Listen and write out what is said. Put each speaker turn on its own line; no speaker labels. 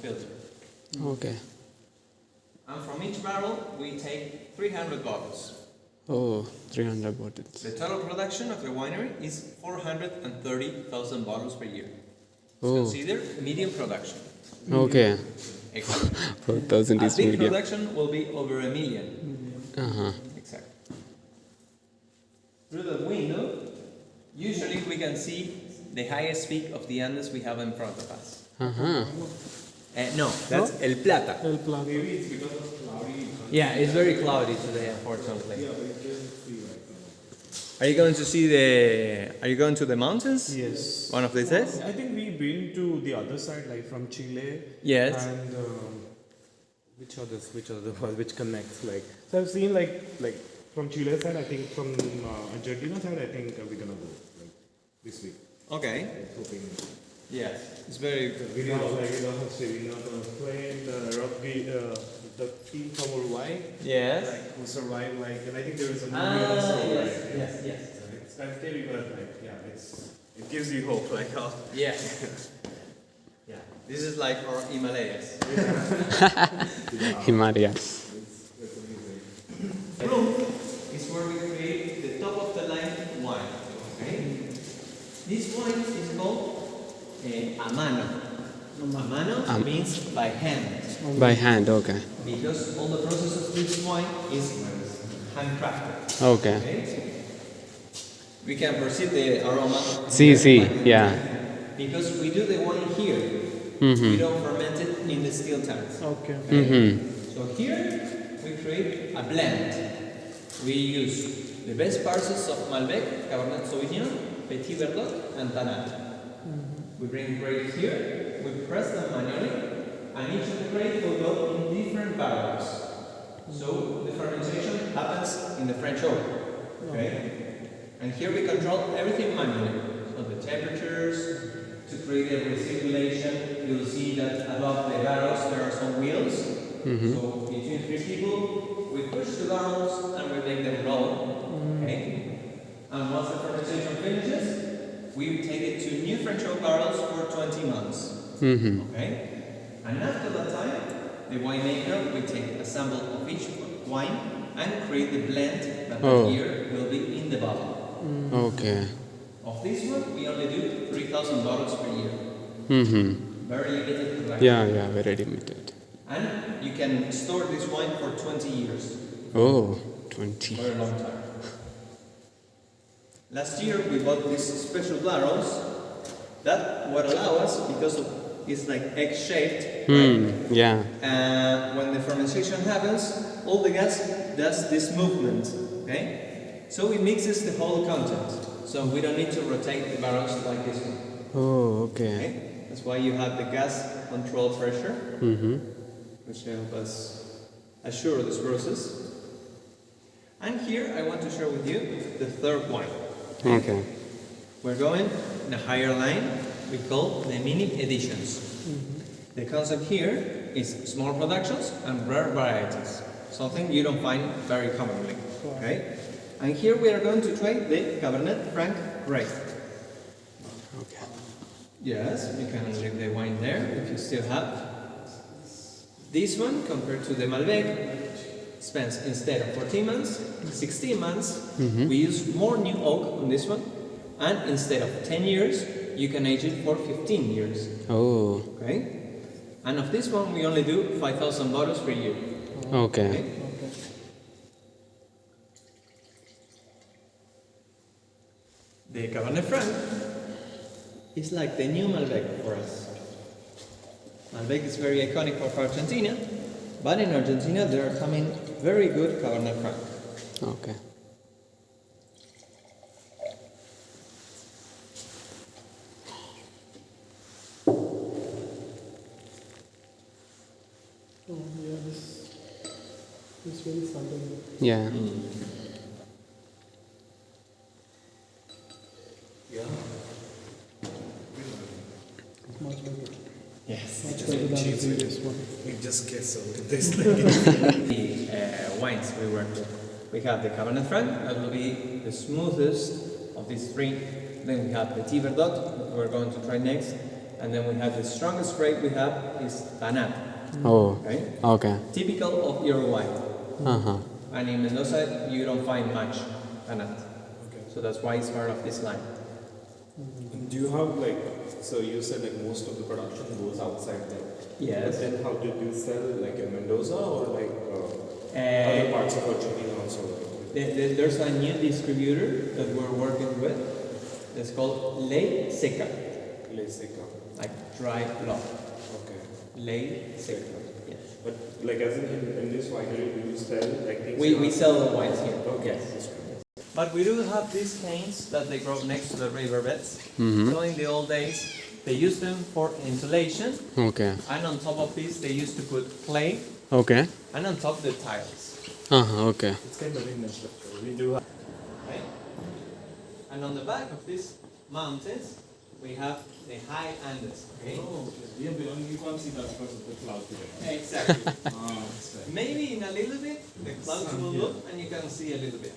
filter.
Okay.
And from each barrel, we take 300 bottles.
Oh, 300 bottles.
The total production of the winery is 430,000 bottles per year. It's
Oh.
considered medium production.
Okay.
Exactly.
4,000
A
is
big
medium.
production will be over 1 million.
Uh-huh.
Exactly. Through the window, usually we can see the highest peak of the Andes we have in front of us.
Uh-huh.
No, that's El Plata.
El Plata.
Maybe it's because of cloudy.
Yeah, it's very cloudy today, unfortunately.
Yeah, but it doesn't see right now.
Are you going to see the? Are you going to the mountains?
Yes.
One of these days?
I think we've been to the other side, like from Chile.
Yes.
And which connects like. So I've seen like from Chile side. I think from Argentina side. I think we're gonna go like this week.
Okay.
Like, hoping.
Yes, it's very.
We know like we know the plane, the rugby, the team from Uruguay.
Yes.
Like who survived like, and I think there is a movie
Ah,
also.
yes,
Like,
yes, yes.
It's kind of scary, but like yeah, it gives you hope. Like how.
Yeah. Yeah. This is like our Himalayas.
Himalayas.
The room is where we create the top of the line wine. Okay. This wine is called a mano. A mano means by hand,
By hand, okay.
because all the process of this wine is handcrafted.
Okay.
Okay. We can perceive the aroma.
See, yeah.
Because we do the wine here.
Mm-hmm.
We don't ferment it in the steel tanks.
Okay.
Mm-hmm.
So here we create a blend. We use the best parts of Malbec, Cabernet Sauvignon, Petit Verdot, and Tanat. We bring grapes here, we press them manually, and each of the grapes will go in different barrels. So the fermentation happens in the French oven. Okay? And here we control everything manually. So the temperatures, to create a recirculation, you'll see that above the barrels there are some wheels. So between three people, we push the barrels and we make them roll. Okay? And once the fermentation finishes, we take it to new French oak barrels for 20 months.
Mm-hmm.
Okay? And after that time, the winemaker will take a sample of each wine and create the blend that
Oh.
here will be in the bottle.
Okay.
Of this one, we only do 3,000 bottles per year.
Mm-hmm.
Very limited production.
Yeah, very limited.
And you can store this wine for 20 years.
Oh, 20.
Very long time. Last year we bought these special barrels that would allow us, because of, it's like egg-shaped, right?
Yeah.
And when the fermentation happens, all the gas does this movement, okay? So it mixes the whole content. So we don't need to rotate the barrels like this one,
Oh, okay.
okay? That's why you have the gas control pressure,
Mm-hmm.
which help us assure this process. And here I want to share with you the third wine.
Okay.
We're going in a higher line we call the mini editions. The concept here is small productions and rare varieties, something you don't find very commonly. Okay? And here we are going to try the Cabernet Franc grape.
Okay.
Yes, you can leave the wine there if you still have. This one, compared to the Malbec, spends instead of 14 months, 16 months. We use more new oak on this one, and instead of 10 years, you can age it for 15 years.
Oh,
Okay? And of this one, we only do 5,000 bottles per year.
okay.
The Cabernet Franc is like the new Malbec for us. Malbec is very iconic for Argentina, but in Argentina there are coming very good Cabernet Franc.
Okay.
Oh yeah, this really something.
Yeah.
Yeah.
It's much better.
Yes.
Much better than the previous one.
We just get so with this.
The wines we work with. We have the Cabernet Franc, that will be the smoothest of these three. Then we have Petit Verdot, that we're going to try next. And then we have the strongest grape we have is Tanat,
Oh.
right?
Okay.
Typical of Uruguay.
Uh-huh.
And in Mendoza, you don't find much Tanat.
Okay.
So that's why it's part of this line.
And do you have like, so you said like most of the production goes outside like,
Yes.
but then how did you sell like in Mendoza or like
And
other parts of Argentina also? Like,
there's a new distributor that we're working with. It's called Ley Seca,
Le Seca.
like dry block.
Okay.
Ley Seca. Yes.
But like as in this winery, do you sell like things?
We sell the wines here.
Okay.
Yes.
That's great.
But we do have these canes that they grow next to the riverbeds.
Mm-hmm.
So in the old days, they used them for insulation,
Okay.
and on top of this, they used to put clay,
Okay.
and on top the tiles.
Uh-huh. Okay.
It's kind of in structure. We do have.
Right? And on the back of these mountains, we have the high Andes. Okay?
Oh, okay. Yeah, but you can't see that because of the cloud today.
Exactly.
Ah, that's right.
Maybe in a little bit, the clouds will look, and you can see a little bit.